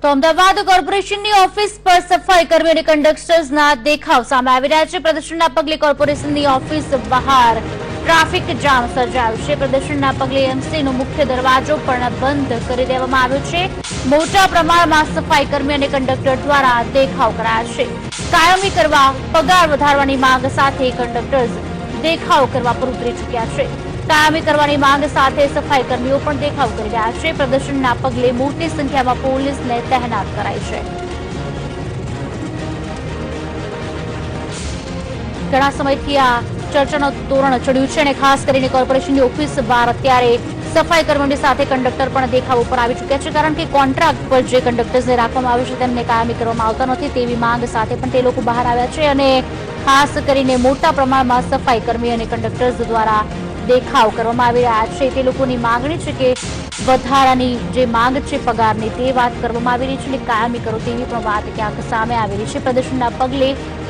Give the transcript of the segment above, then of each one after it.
તો અમદાવાદ કોર્પોરેશનની ઓફિસ પર સફાઈ કર્મી અને કંડક્ટર્સના દેખાવ સામે આવી રહ્યા છે। પ્રદર્શનના પગલે કોર્પોરેશનની ઓફિસ બહાર ટ્રાફિક જામ સર્જાયો છે। પ્રદર્શનના પગલે એમસીનો મુખ્ય દરવાજો પણ બંધ કરી દેવામાં આવ્યો છે। મોટા પ્રમાણમાં સફાઈ કર્મી અને કંડક્ટર દ્વારા દેખાવ કરાયા છે। કાયમી કરવા પગાર વધારવાની માંગ સાથે કંડક્ટર્સ દેખાવ કરવા પર ઉતરી ચૂક્યા છે। કાયમી કરવાની માંગ સાથે સફાઈ કર્મીઓ પણ દેખાવ કરી રહ્યા છે। પ્રદર્શનના પગલે મોટી સંખ્યામાં પોલીસને તહેનાત કરાઈ છે। ઘણા સમયથી આ ચર્ચાનો તોરણ ચડ્યું છે અને ખાસ કરીને કોર્પોરેશનની ઓફિસ બહાર અત્યારે સફાઈ કર્મીઓની સાથે કંડક્ટર પણ દેખાવ ઉપર આવી ચૂક્યા છે, કારણ કે કોન્ટ્રાક્ટ પર જે કંડક્ટર્સને રાખવામાં આવ્યું છે તેમને કાયમી કરવામાં આવતા નથી તેવી માંગ સાથે પણ તે લોકો બહાર આવ્યા છે અને ખાસ કરીને મોટા પ્રમાણમાં સફાઈ કર્મી અને કંડક્ટર્સ દ્વારા દેખાવ કરવામાં આવી રહ્યા છે। તે લોકોની માંગણી છે કે વધારાની જે માંગ છે પગારની તે વાત કરવામાં આવી રહી છે અને કાયમી કરો તેવી પણ વાત ક્યાંક સામે આવી રહી છે। પ્રદર્શનના પગલે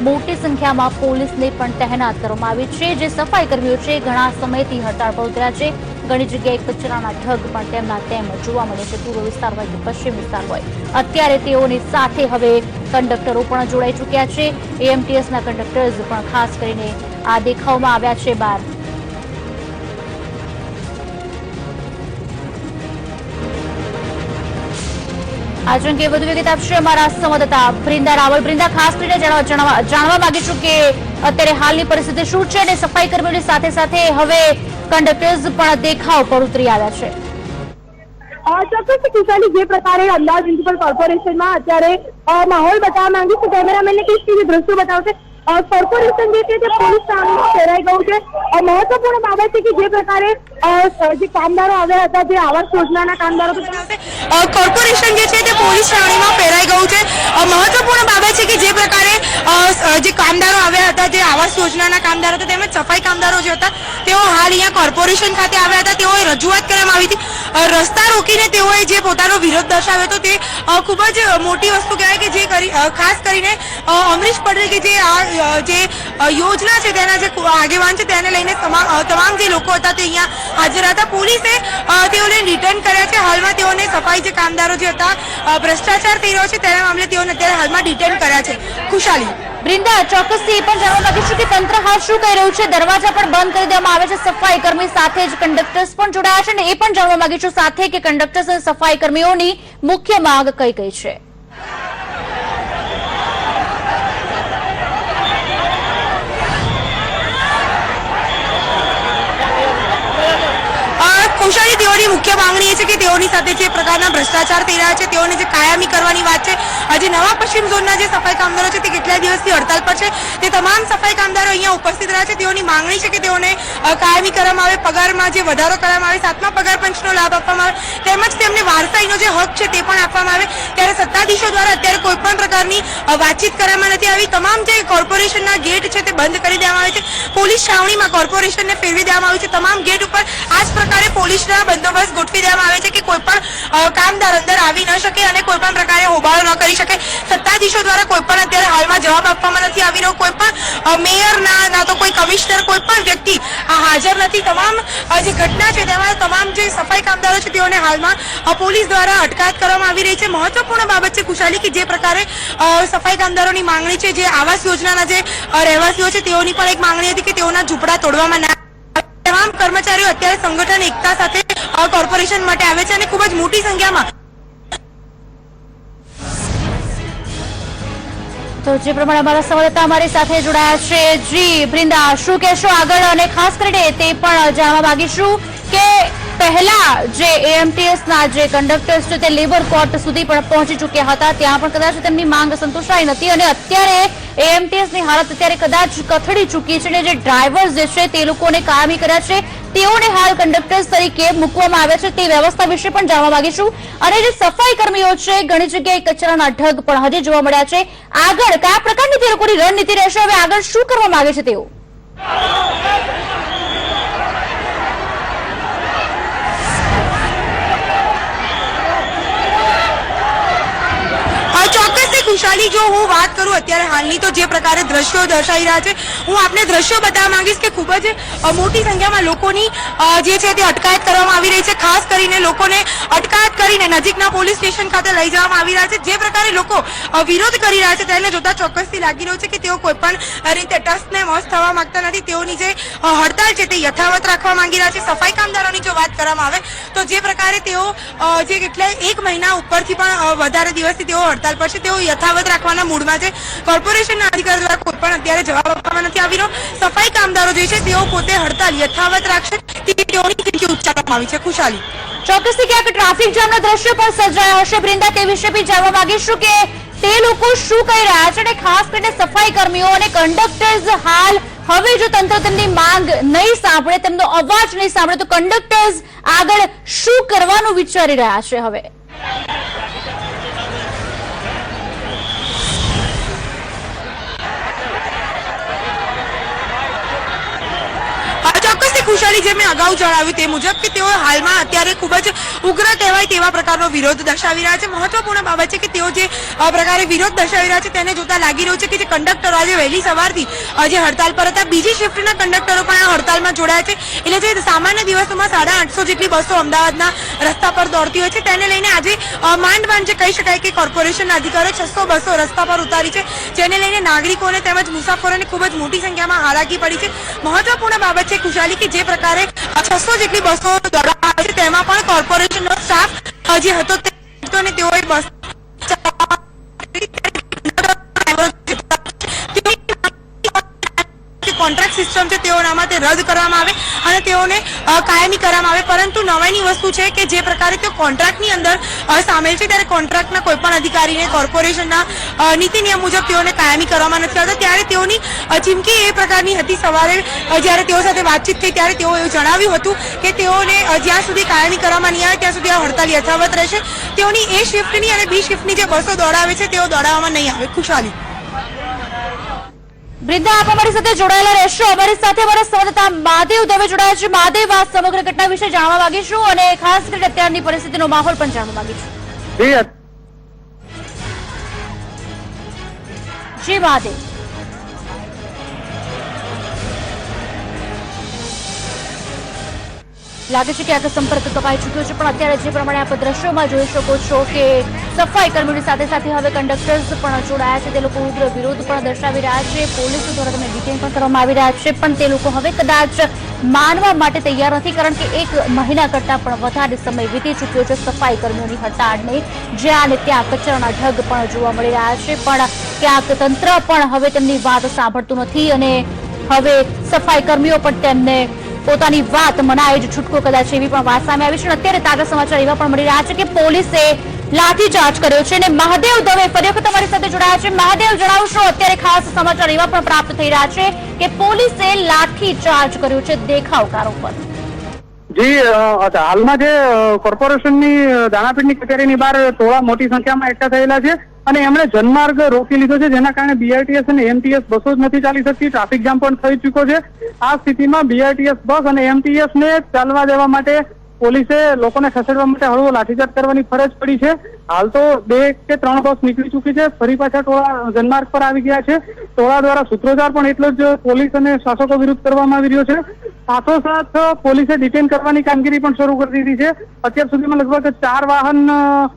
મોટી સંખ્યામાં પોલીસને પણ તહેનાત કરવામાં આવી છે। જે સફાઈ કર્મીઓ છે ઘણા સમયથી હડતાળ પર ઉતર્યા છે। ઘણી જગ્યાએ કચરાના ઢગ પણ તેમના તેમ જોવા મળે છે। પૂર્વ વિસ્તાર હોય કે પશ્ચિમ વિસ્તાર હોય, અત્યારે તેઓની સાથે હવે કંડક્ટરો પણ જોડાઈ ચૂક્યા છે। એએમટીએસના કંડક્ટર્સ પણ ખાસ કરીને આ દેખાવમાં આવ્યા છે બહાર। आज अंगे વધુ વિગત આપશે અમારા સંવાદદાતા બ્રિંદા રાવલ। બ્રિંદા, ખાસ કરીને જાણવા માંગીશું કે અત્યારે હાલની પરિસ્થિતિ શું છે અને સફાઈ કર્મીઓની સાથે સાથે હવે કંડક્ટર્સ પણ દેખાવ પર ઉતરી આવ્યા છે। ચોક્કસ કિસાની જે પ્રકારે અમદાવાદ મ્યુનિસિપલ કોર્પોરેશનમાં અત્યારે માહોલ બતાવવા માંગીશ તો કેમેરામેનને કહીશ કે દ્રશ્યો બતાવશે। કોર્પોરેશન જે છે તે પોલીસ શાળામાં ફેરાઈ ગયું છે। મહત્વપૂર્ણ બાબત છે કે જે પ્રકારે જે કામદારો આવ્યા હતા, જે આવાસ યોજનાના કામદારો કોર્પોરેશન જે છે તે પોલીસ શાળામાં ફેરાઈ ગયું છે। મહત્વપૂર્ણ બાબત છે કે જે પ્રકારે જે કામદારો આવ્યા હતા, જે આવાસ યોજનાના કામદારો હતા તેમજ સફાઈ કામદારો જે હતા તેઓ હાલ અહીંયા કોર્પોરેશન ખાતે આવ્યા હતા। તેઓએ રજૂઆત કરવામાં આવી હતી। રસ્તા રોકીને તેઓએ જે પોતાનો વિરોધ દર્શાવ્યો હતો તે ખૂબ જ મોટી વસ્તુ કહેવાય કે જે ખાસ કરીને અમરીશ પટેલ કે જે યોજના છે તેના જે આગેવાન છે તેને લઈને તમામ જે લોકો હતા તે અહીંયા હાજર હતા। પોલીસે તેઓને રિટર્ન કર્યા છે। હાલમાં તેઓને સફાઈ જે કામદારો જે હતા ભ્રષ્ટાચાર થઈ રહ્યો છે તેના મામલે તેઓને અત્યારે હાલમાં ડિટેન કર્યા છે। ખુશાલી, બ્રિંદા, ચોક્કસથી એ પણ જાણવા માંગીશું કે તંત્ર હાલ શું કહી રહ્યું છે? દરવાજા પણ બંધ કરી દેવામાં આવે છે, સફાઈ કર્મી સાથે જ કંડક્ટર્સ પણ જોડાયા છે અને એ પણ જાણવા માંગીશું સાથે કે કંડક્ટર્સ અને સફાઈ કર્મીઓની મુખ્ય માંગ કઈ કઈ છે? કુશાલી, તેઓની મુખ્ય માંગણી એ છે કે તેઓની સાથે જે પ્રકારના ભ્રષ્ટાચાર થઈ રહ્યા છે તેઓને જે કાયમી કરવાની વાત છે। આજે નવા પશ્ચિમ ઝોનના જે સફાઈ કામદારો છે તે કેટલા દિવસથી હડતાલ પર છે, તે તમામ સફાઈ કામદારો અહીંયા ઉપસ્થિત રહ્યા છે। તેઓની માંગણી છે કે તેઓને કાયમી કરવામાં આવે, પગારમાં જે વધારો કરવામાં આવે, 7મા પગાર પંચનો લાભ આપવામાં આવે તેમજ તેમને વારસાઈનો જે હક છે તે પણ આપવામાં આવે। ત્યારે સત્તાધીશો દ્વારા અત્યારે કોઈ પણ પ્રકારની વાતચીત કરવામાં નથી આવી। તમામ જે કોર્પોરેશનના ગેટ છે તે બંધ કરી દેવામાં આવે છે। પોલીસ છાવણીમાં કોર્પોરેશનને ફેરવી દેવામાં આવ્યું છે। તમામ ગેટ ઉપર આ જ પ્રકારે પોલીસના બંદોબસ્ત ગોઠવી દેવામાં આવે છે કે કોઈ પણ કામદાર અંદર આવી ન શકે અને કોઈ પણ પ્રકારે હોબાળો ન કરી શકે। સત્તાધીશો દ્વારા કોઈ પણ અત્યારે હાલમાં જવાબ આપવામાં નથી આવી રહ્યો। કોઈ પણ મેયર ના તો કોઈ કમિશનર, કોઈ પણ વ્યક્તિ હાજર નથી। તમામ જે ઘટના છે તેમાં તમામ જે સફાઈ કામદારો છે તેઓને હાલમાં પોલીસ દ્વારા અટકાયત કરવામાં આવી રહી છે। મહત્વપૂર્ણ બાબત છે ખુશાલી કે જે પ્રકારે સફાઈ કામદારોની માંગણી છે, જે આવાસ યોજનાના જે રહેવાસીઓ છે તેઓની પણ એક માંગણી હતી કે તેઓના ઝૂંપડા તોડવામાં ના તમામ કર્મચારીઓ અત્યારે સંગઠન એકતા સાથે કોર્પોરેશન માટે આવે છે અને ખૂબ જ મોટી સંખ્યામાં તો જે પ્રમાણે અમારા સંવાદદાતા અમારી સાથે જોડાયા છે। જી બ્રિંદા, શું કહેશો આગળ? અને ખાસ કરીને તે પણ જાણવા માંગીશું કે પહેલા જે એએમટીએસના જે કંડક્ટર્સ છે તે લેબર કોર્ટ સુધી પણ પહોંચી ચૂક્યા હતા, ત્યાં પણ કદાચ તેમની માંગ સંતોષાઈ નથી અને અત્યારે એએમટીએસની હાલત અત્યારે કદાચ કથળી ચૂકી છે અને જે ડ્રાઈવર્સ જે છે તે લોકોને કાયમી કર્યા છે તેઓને હાલ કંડક્ટર્સ તરીકે મૂકવામાં આવ્યા છે, તે વ્યવસ્થા વિશે પણ જાણવા માંગીશું। અને જે સફાઈ કર્મીઓ છે ઘણી જગ્યાએ કચરાના ઢગ પણ હજી જોવા મળ્યા છે, આગળ કયા પ્રકારની તે લોકોની રણનીતિ રહેશે? હવે આગળ શું કરવા માંગે છે તેઓ? ચોક્કસથી ખુશાલી ખુશાલી, જો હું વાત કરું અત્યારે હાલની, તો જે પ્રકારે દ્રશ્યો દર્શાવી રહ્યા છે, હું આપને દ્રશ્યો બતાવવા માંગીશ કે ખૂબ જ મોટી સંખ્યામાં લોકોની જે છે તે અટકાયત કરવામાં આવી રહી છે. ખાસ કરીને લોકોને અટકાયત કરીને નજીકના પોલીસ સ્ટેશન ખાતે લઈ જવામાં આવી રહ્યા છે. જે પ્રકારે લોકો વિરોધ કરી રહ્યા છે તેને જોતા ચોક્કસથી લાગી રહ્યું છે કે તેઓ કોઈ પણ રીતે ટસને મસ થવા માંગતા નથી. તેઓની જે હડતાળ છે તે યથાવત રાખવા માંગી રહ્યા છે. સફાઈ કામદારોની જો વાત કરવામાં આવે તો જે પ્રકારે તેઓ જે કેટલાય 1 મહિના ઉપરથી પણ વધારે દિવસથી તેઓ હડતાળ પર છે, તેઓ યથાવત રાખવાના મૂડમાં છે. કોર્પોરેશનના અધિકારીઓ દ્વારા કોઈ પણ અત્યારે જવાબ આપવામાં નથી આવી રહ્યો. સફાઈ કામદારો જે છે તેઓ પોતે હડતાળ યથાવત રાખશે તેઓની ચીમકી ઉચ્ચારવામાં આવી છે. ખુશાલી, ચોક્કસથી ક્યાંક ટ્રાફિક જામના દ્રશ્યો પણ સર્જાયા હશે. બ્રિંદા, તે વિશે બી જાણવા માંગીશું કે તે લોકો શું કહી રહ્યા છે અને ખાસ કરીને સફાઈ કર્મીઓ અને કંડક્ટર્સ હાલ હવે જો તંત્ર તેમની માંગ નહીં સાંભળે, તેમનો અવાજ નહીં સાંભળે, તો કંડક્ટર્સ આગળ શું કરવાનું વિચારી રહ્યા છે હવે? ખુશાલી, જે મેં અગાઉ જણાવ્યું તે મુજબ કે તેઓ હાલમાં અત્યારે ખૂબ જ ઉગ્ર કહેવાય તેવા પ્રકારનો વિરોધ દર્શાવી રહ્યા છે. મહત્વપૂર્ણ બાબત છે કે તેઓ જે પ્રકારે વિરોધ દર્શાવી રહ્યા છે તેને જોતા લાગી રહ્યું છે કે જે કંડક્ટરો આજે વહેલી સવારથી જે હડતાલ પર હતા, બીજી શિફ્ટના કંડક્ટરો પણ આ હડતાલમાં જોડાયા છે. એટલે જે સામાન્ય દિવસોમાં 850 જેટલી બસો અમદાવાદના રસ્તા પર દોડતી હોય છે, તેને લઈને આજે માંડ જે કહી શકાય કે કોર્પોરેશનના અધિકારીઓ 600 બસો રસ્તા પર ઉતારી છે, જેને લઈને નાગરિકોને તેમજ મુસાફરોને ખૂબ જ મોટી સંખ્યામાં હાલાકી પડી છે. મહત્વપૂર્ણ બાબત છે ખુશાલી કે જે પ્રકારે 600 જેટલી બસો દોડાવવામાં આવી છે, તેમાં પણ કોર્પોરેશનનો સ્ટાફ જે હતો તેઓએ બસ કોન્ટ્રાક્ટ સિસ્ટમ છે તેઓના તે રદ કરવામાં આવે અને તેઓને કાયમી કરવામાં આવે. પરંતુ નવાઈની વસ્તુ છે કે જે પ્રકારે તેઓ કોન્ટ્રાક્ટની અંદર સામેલ છે ત્યારે કોન્ટ્રાક્ટના કોઈ પણ અધિકારીને કોર્પોરેશનના નીતિ નિયમ મુજબ તેઓને કાયમી કરવામાં નથી આવતા. ત્યારે તેઓની ચીમકી એ પ્રકારની હતી. સવારે જ્યારે તેઓ સાથે વાતચીત થઈ ત્યારે તેઓ એવું જણાવ્યું હતું કે તેઓને જ્યાં સુધી કાયમી કરવામાં નહીં આવે ત્યાં સુધી આ હડતાલ યથાવત રહેશે. તેઓની એ શિફ્ટની અને બી શિફ્ટની જે બસો દોડાવે છે તેઓ દોડાવવામાં નહીં આવે. ખુશાલી, બ્રિંદા, આપ અમારી સાથે જોડાયેલા રહેશો. અમારી સાથે અમારા સંવાદદાતા મહાદેવ દવે જોડાયા છે. મહાદેવ, આ સમગ્ર ઘટના વિશે જાણવા માંગીશું અને ખાસ કરીને અત્યારની પરિસ્થિતિનો માહોલ પણ જાણવા માંગીશું. જી મહાદેવ. લાગે છે કે આખો સંપર્ક કપાઈ ચૂક્યો છે, પણ અત્યારે જે પ્રમાણે આપ દ્રશ્યોમાં જોઈ શકો છો કે સફાઈ કર્મીઓની સાથે સાથે હવે કંડક્ટર્સ પણ જોડાયા છે. તે લોકો ઉગ્ર વિરોધ પણ દર્શાવી રહ્યા છે. પોલીસ દ્વારા તેમને ડિટેન પણ કરવામાં આવી રહ્યા છે, પણ તે લોકો હવે કદાચ માનવા માટે તૈયાર નથી, કારણ કે 1 મહિના કરતા પણ વધારે સમય વીતી ચૂક્યો છે સફાઈ કર્મીઓની હડતાળને. જ્યાં અને ત્યાં કચરાના ઢગ પણ જોવા મળી રહ્યા છે, પણ ક્યાંક તંત્ર પણ હવે તેમની વાત સાંભળતું નથી અને હવે સફાઈ કર્મીઓ પણ તેમને પોતાની વાત મનાય જ છૂટકો કદાચ એવી પણ વાત સામે આવી છે. અત્યારે તાજા સમાચાર એવા પણ મળી રહ્યા છે કે પોલીસે લાઠીચાર્જ કર્યો છે અને મહાદેવ દવે ફરી વખત તમારી સાથે જોડાયા છે. મહાદેવ, જણાવશો, અત્યારે ખાસ સમાચાર એવા પણ પ્રાપ્ત થઈ રહ્યા છે કે પોલીસે લાઠીચાર્જ કર્યો છે દેખાવકારો પર. જી, હાલમાં જે કોર્પોરેશનની દાણાપીઠની કચેરીની બહાર થોડા મોટી સંખ્યામાં એકઠા થયેલા છે અને એમણે જનમાર્ગ રોકી લીધો છે, જેના કારણે બીઆરટીએસ અને એમટીએસ બસો જ નથી ચાલી શકતી. ટ્રાફિક જામ પણ થઈ ચૂક્યો છે. આ સ્થિતિમાં બીઆરટીએસ બસ અને એમટીએસ ને ચાલવા દેવા માટે પોલીસે લોકોને ખસેડવા માટે હળવો લાઠીચાર્જ કરવાની ફરજ પડી છે. હાલ તો 2 કે 3 બસ નીકળી ચૂકી છે. ફરી પાછા ટોળા જનમાર્ગ પર આવી ગયા છે. ટોળા દ્વારા સૂત્રોચ્ચાર પણ એટલો જ પોલીસ અને શાસકો વિરુદ્ધ કરવામાં આવી રહ્યો છે. સાથોસાથ પોલીસે ડિટેન કરવાની કામગીરી પણ શરૂ કરી દીધી છે. અત્યાર સુધીમાં લગભગ 4 વાહનમાં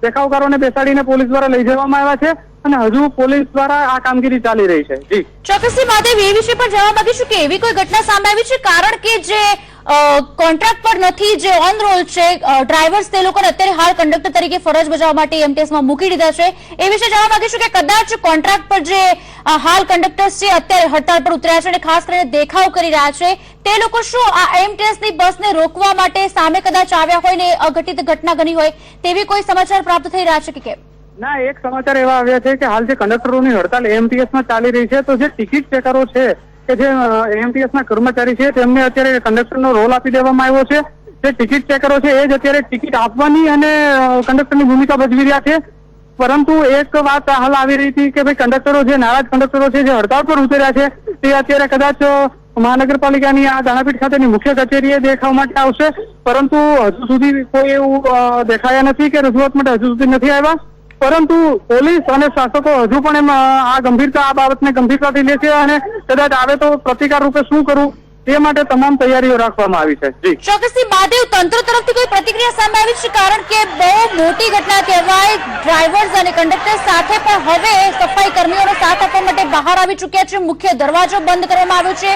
દેખાવકારોને બેસાડીને પોલીસ દ્વારા લઈ જવામાં આવ્યા છે અને હજુ પોલીસ દ્વારા આ કામગીરી ચાલી રહી છે. જી ચોક્કસથી મહાદેવ, એ વિશે પણ જાણવા માંગીશું કે એવી કોઈ ઘટના સામે આવી છે, કારણ કે જે કોન્ટ્રાક્ટ પર નથી, જે ઓન રોલ છે ડ્રાઈવર્સ, તે લોકોને અત્યારે હાલ કંડક્ટર તરીકે ફરજ બજાવવા માટે એમટીએસમાં મૂકી દીધા છે. એ વિશે જાણવા માંગીશું કે કદાચ કોન્ટ્રાક્ટ પર જે હાલ કંડક્ટર્સ છે અત્યારે હડતાળ પર ઉતર્યા છે અને ખાસ કરીને દેખાવ કરી રહ્યા છે, તે લોકો શું આ એમટીએસની બસને રોકવા માટે સામે કદાચ આવ્યા હોય ને અઘટિત ઘટના બની હોય તેવી કોઈ સમાચાર પ્રાપ્ત થઈ રહ્યા છે કે કેમ? ના, એક સમાચાર એવા આવ્યા છે કે હાલ જે કંડક્ટરોની હડતાલ એમટીએસમાં ચાલી રહી છે, તો જે ટિકિટ ચેકરો છે કે જે એમટીએસના કર્મચારી છે તેમને અત્યારે કંડક્ટરનો રોલ આપી દેવામાં આવ્યો છે. જે ટિકિટ ચેકરો છે એ જ અત્યારે ટિકિટ આપવાની અને કંડક્ટરની ભૂમિકા ભજવી રહ્યા છે. પરંતુ એક વાત હાલ આવી રહી હતી કે ભાઈ કંડક્ટરો જે નારાજ કંડક્ટરો છે જે હડતાળ પર ઉતર્યા છે તે અત્યારે કદાચ મહાનગરપાલિકાની આ દાણાપીઠ ખાતેની મુખ્ય કચેરીએ દેખાવ માટે આવશે, પરંતુ હજુ સુધી કોઈ એવું દેખાયા નથી કે રજૂઆત માટે હજુ સુધી નથી આવ્યા. પરંતુ પોલીસ અને શાસકો હજુ પણ એમ આ બાબતને ગંભીરતાથી લે છે અને કદાચ આવે તો પ્રતિકાર રૂપે શું કરવું તે માટે તમામ તૈયારીઓ રાખવામાં આવી છે. જી ચોક્કસથી મહાદેવ, તંત્ર તરફથી કોઈ પ્રતિક્રિયા સામે આવી છે? કારણ કે બહુ મોટી ઘટના કહેવાય. ડ્રાઈવર્સ અને કંડક્ટર સાથે પણ હવે સફાઈ કર્મીઓનો સાથ આપવા માટે બહાર આવી ચૂક્યા છે. મુખ્ય દરવાજો બંધ કરવામાં આવ્યો છે.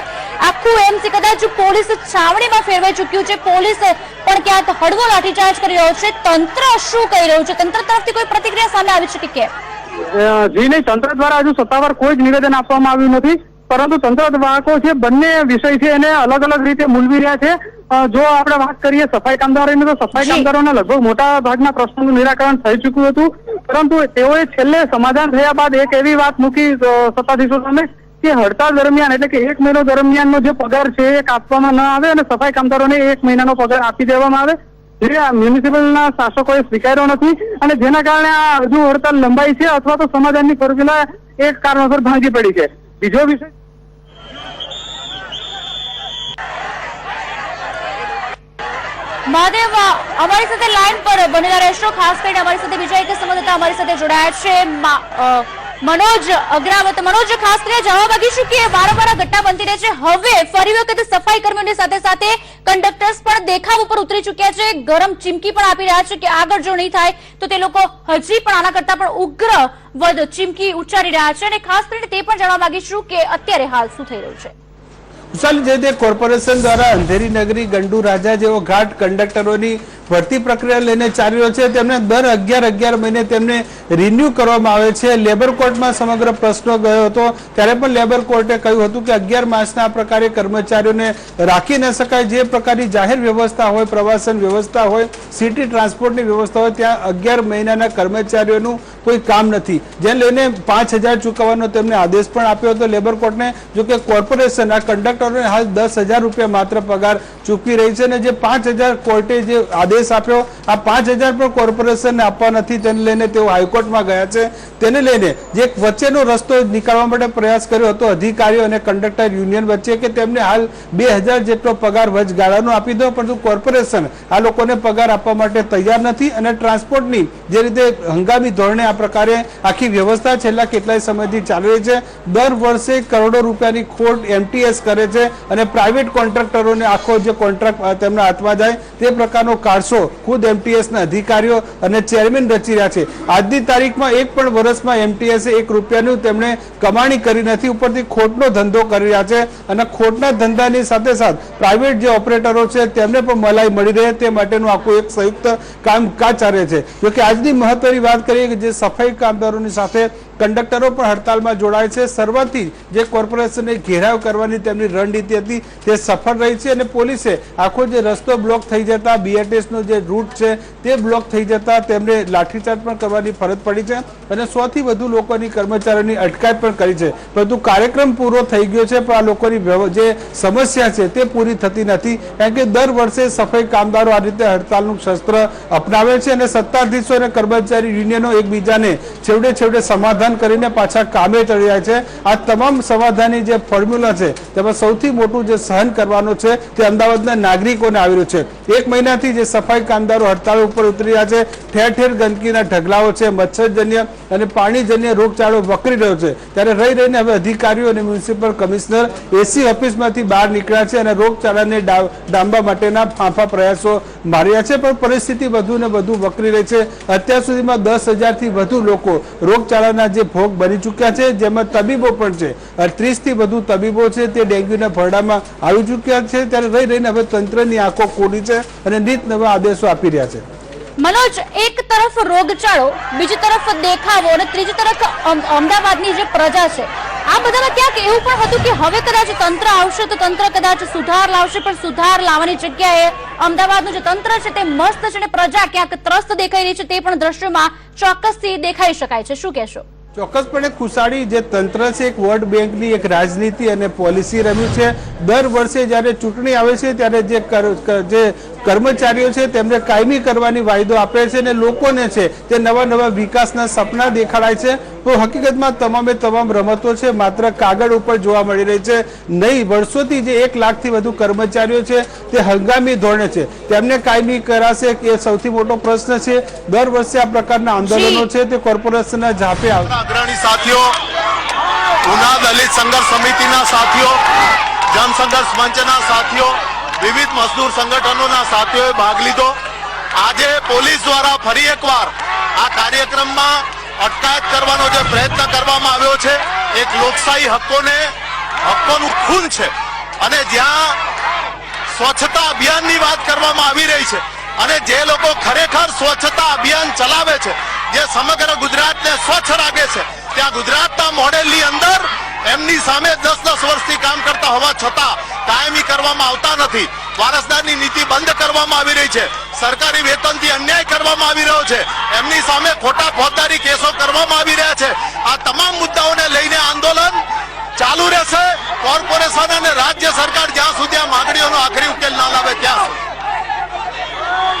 આખું એમસી કદાચ પોલીસ છાવણીમાં ફેરવાઈ ચૂક્યું છે. પોલીસ પણ ક્યાંક હળવો લાઠીચાર્જ કરી રહ્યો છે. તંત્ર શું કહી રહ્યું છે? તંત્ર તરફથી કોઈ પ્રતિક્રિયા સામે આવી છે કે કેમ? જી નહીં, તંત્ર દ્વારા હજુ સત્તાવાર કોઈ જ નિવેદન આપવામાં આવ્યું નથી, પરંતુ તંત્ર વાહકો છે બંને વિષય છે એને અલગ અલગ રીતે મૂલવી રહ્યા છે. જો આપણે વાત કરીએ સફાઈ કામદારોની તો સફાઈ કામદારોના લગભગ મોટા ભાગના પ્રશ્નોનું નિરાકરણ થઈ ચૂક્યું હતું, પરંતુ તેઓએ છેલ્લે સમાધાન થયા બાદ એક એવી વાત મૂકી સત્તાધીશો સામે કે હડતાળ દરમિયાન એટલે કે 1 મહિનો દરમિયાનનો જે પગાર છે એ કાપવામાં ન આવે અને સફાઈ કામદારોને 1 મહિનાનો પગાર આપી દેવામાં આવે, જે મ્યુનિસિપલના શાસકોએ સ્વીકાર્યો નથી અને જેના કારણે આ હજુ હડતાળ લંબાઈ છે અથવા તો સમાધાનની ફોર્મ્યુલા એક કારણોસર ભાંગી પડી છે. બીજો વિષય મહાદેવ, અમારી સાથે લાઈન પર બનેલા રહેશો. ખાસ કરીને અમારી સાથે બીજા એક સંવાદદાતા અમારી સાથે જોડાયા છે, મનોજ અગ્રાવત. મનોજ, ખાસ કરીને જાણવા માંગીશું કે વારંવાર ઘટના બનતી રહે છે. હવે ફરી વખત સફાઈ કર્મીઓની સાથે સાથે કંડક્ટર્સ પણ દેખાવ ઉપર ઉતરી ચૂક્યા છે. ગરમ ચીમકી પણ આપી રહ્યા છે કે આગળ જો નહીં થાય તો તે લોકો હજી પણ આના કરતા પણ ઉગ્ર વદ ચીમકી ઉચ્ચારી રહ્યા છે. અને ખાસ કરીને તે પણ જાણવા માંગીશું કે અત્યારે હાલ શું થઈ રહ્યું છે. જે તે કોર્પોરેશન દ્વારા અંધેરી નગરી ગંડુ રાજા જેવો ઘાટ કંડક્ટરોની ભરતી પ્રક્રિયા લઈને ચાલી રહ્યો છે. તેમને દર 11 મહિને તેમને રિન્યુ કરવામાં આવે છે. લેબર કોર્ટમાં સમગ્ર પ્રશ્નો ગયો હતો ત્યારે પણ લેબર કોર્ટે કહ્યું હતું કે 11 માસના આ પ્રકારે કર્મચારીઓને રાખી ન શકાય. જે પ્રકારની જાહેર વ્યવસ્થા હોય, પ્રવાસન વ્યવસ્થા હોય, સિટી ટ્રાન્સપોર્ટની વ્યવસ્થા હોય, ત્યાં 11 મહિનાના કર્મચારીઓનું કોઈ કામ નથી, જેને લઈને 5,000 ચૂકવવાનો તેમને આદેશ પણ આપ્યો હતો લેબર કોર્ટને. જો કે કોર્પોરેશન આ કંડક્ટરોને હાલ 10,000 રૂપિયા માત્ર પગાર ચૂકવી રહી છે અને જે 5,000 કોર્ટે જે આદેશ આપ્યો આ 5,000 પણ કોર્પોરેશનને આપવા નથી, તેને લઈને તેઓ હાઈકોર્ટમાં ગયા છે. તેને લઈને જે વચ્ચેનો રસ્તો નીકાળવા માટે પ્રયાસ કર્યો હતો અધિકારીઓ અને કંડક્ટર યુનિયન વચ્ચે કે તેમને હાલ 2,000 જેટલો પગાર વચગાળાનો આપી દો, પરંતુ કોર્પોરેશન આ લોકોને પગાર આપવા માટે તૈયાર નથી અને ટ્રાન્સપોર્ટની જે રીતે હંગામી ધોરણે આ પ્રકારે આખી વ્યવસ્થા છેલ્લા કેટલાય સમયથી ચાલી રહી છે. દર વર્ષે કરોડો રૂપિયાની ખોટ એમટીએસ કરે છે અને પ્રાઇવેટ કોન્ટ્રાક્ટરોને આખો જે કોન્ટ્રાક્ટ તેમના હાથમાં જાય તે પ્રકારનો કારસો ખુદ એમટીએસના અધિકારીઓ અને ચેરમેન રચી રહ્યા છે. આજની તારીખમાં એક પણ વર્ષમાં એમટીએસ 1 રૂપિયાનું તેમણે કમાણી કરી નથી, ઉપરથી ખોટનો ધંધો કરી રહ્યા છે અને ખોટના ધંધાની સાથે સાથે પ્રાઇવેટ જે ઓપરેટરો છે તેમને પણ મલાઈ મળી રહે તે માટેનું આખું એક સંયુક્ત કામકાજ ચાલે છે. જોકે આજની મહત્વની વાત કરીએ કે જે સફાઈ કામદારોની સાથે કંડક્ટરો પણ હડતાલમાં જોડાય છે. શરૂઆતથી જે કોર્પોરેશનને ઘેરાવ કરવાની તેમની રણનીતિ હતી તે સફળ રહી છે અને પોલીસે આખો જે રસ્તો બ્લોક થઈ જતા બીઆરટીએસનો જે રૂટ છે તે બ્લોક થઈ જતા તેમને લાઠીચાર્જ પણ કરવાની ફરજ પડી છે અને 100થી વધુ લોકોની કર્મચારીઓની અટકાયત પણ કરી છે. પરંતુ કાર્યક્રમ પૂરો થઈ ગયો છે પણ આ લોકોની જે સમસ્યા છે તે પૂરી થતી નથી, કારણ કે દર વર્ષે સફાઈ કામદારો આ રીતે હડતાલનું શસ્ત્ર અપનાવે છે અને સત્તાધીશો અને કર્મચારી યુનિયનો એકબીજાને છેવટે સમાધાન કરીને પાછા કામે ચડી જાય છે. આ તમામ સમાધાનની જે ફોર્મ્યુલા છે તેમાં સૌથી મોટું જે સહન કરવાનો છે તે અમદાવાદના નાગરિકોને આવી રહ્યું છે. 1 મહિનાથી જે સફાઈ કામદારો હડતાળ ઉપર ઉતરી રહ્યા છે, ઠેર ઠેર ગંદકીના ઢગલાઓ છે, મચ્છરજન્ય અને પાણીજન્ય રોગચાળો વકરી રહ્યો છે, ત્યારે રહીને હવે અધિકારીઓ અને મ્યુનિસિપલ કમિશનર એસી ઓફિસમાંથી બહાર નીકળ્યા છે અને રોગચાળાને ડામવા માટેના ફાંફા પ્રયાસો માર્યા છે, પણ પરિસ્થિતિ વધુ ને વધુ વકરી રહી છે. અત્યાર સુધીમાં 10,000થી વધુ લોકો રોગચાળાના જે ભોગ બની ચૂક્યા છે, જેમાં તબીબો પણ છે. 30થી વધુ તબીબો છે તે ડેન્ગ્યુના ભરડામાં આવી ચૂક્યા છે. ત્યારે રહીને હવે તંત્રની આંખો ખોલી છે અને નીત નવા આદેશો આપી રહ્યા છે. મનોજ, એક તરફ રોગચાળો, બીજી તરફ દેખાવો અને ત્રીજી તરફ અમદાવાદની જે પ્રજા છે, આ બધામાં ક્યાંક એવું પણ હતું કે હવે કદાચ તંત્ર આવશે તો તંત્ર કદાચ સુધાર લાવશે, પણ સુધાર લાવવાની જગ્યાએ અમદાવાદનું જે તંત્ર છે તે મસ્ત છે અને પ્રજા ક્યાંક ત્રસ્ત દેખાઈ રહી છે તે પણ દ્રશ્યમાં ચોક્કસથી દેખાઈ શકાય છે. શું કહેશો? ચોક્કસપણે ખુશાડી જે તંત્ર છે એક વોટ બેંકની એક રાજનીતિ અને પોલિસી રમ્યું છે. દર વર્ષે જ્યારે ચૂંટણી આવે છે ત્યારે જે કર્મચારીઓ છે તેમને કાયમી કરવાની વાયદો આપે છે અને લોકોને છે તે નવા નવા વિકાસના સપના દેખાડાય છે. તો હકીકતમાં તમામે તમામ રમતો છે માત્ર કાગળ ઉપર જોવા મળી રહી છે, નહીં વર્ષોથી જે 1 લાખથી વધુ કર્મચારીઓ છે તે હંગામી ધોરણે છે તેમને કાયમી કરાશે કે સૌથી મોટો પ્રશ્ન છે. દર વર્ષે આ પ્રકારના આંદોલનો છે તે કોર્પોરેશનના ઝાપે આવે. અગ્રણી સાથીઓ, ઉના દલિત સંઘર્ષ સમિતિના સાથીઓ, જનસંઘર્ષ મંચના સાથીઓ, વિવિધ મજદૂર સંગઠનોના સાથીઓએ ભાગ લીધો. આજે પોલીસ દ્વારા ફરી એકવાર આ કાર્યક્રમમાં અટકાયત કરવાનો જે પ્રયત્ન કરવામાં આવ્યો છે એક લોકશાહી હક્કોનું ખૂન છે. અને જ્યાં સ્વચ્છતા અભિયાનની વાત કરવામાં આવી રહી છે અને જે લોકો ખરેખર સ્વચ્છતા અભિયાન ચલાવે છે, જે સમગ્ર ગુજરાતને સ્વચ્છ રાખે છે, ત્યાં ગુજરાતના મોડેલની અંદર એમની સામે 10-10 વર્ષથી કામ કરતા હોવા છતાં કાયમી કરવામાં આવતા નથી. વારસદારની નીતિ બંધ કરવામાં આવી રહી છે, સરકારી વેતનથી અન્યાય કરવામાં આવી રહ્યો છે, એમની સામે ખોટા ફોજદારી કેસો કરવામાં આવી રહ્યા છે. આ તમામ મુદ્દાઓને લઈને આંદોલન ચાલુ રહેશે. કોર્પોરેશન અને રાજ્ય સરકાર જ્યાં સુધી આ માંગણીઓનો આખરી ઉકેલ ના લાવે ત્યાં સુધી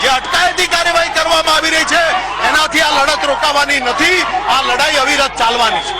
જે અટકાયતી કાર્યવાહી કરવામાં આવી રહી છે એનાથી આ લડત રોકાવાની નથી. આ લડાઈ અવિરત ચાલવાની છે.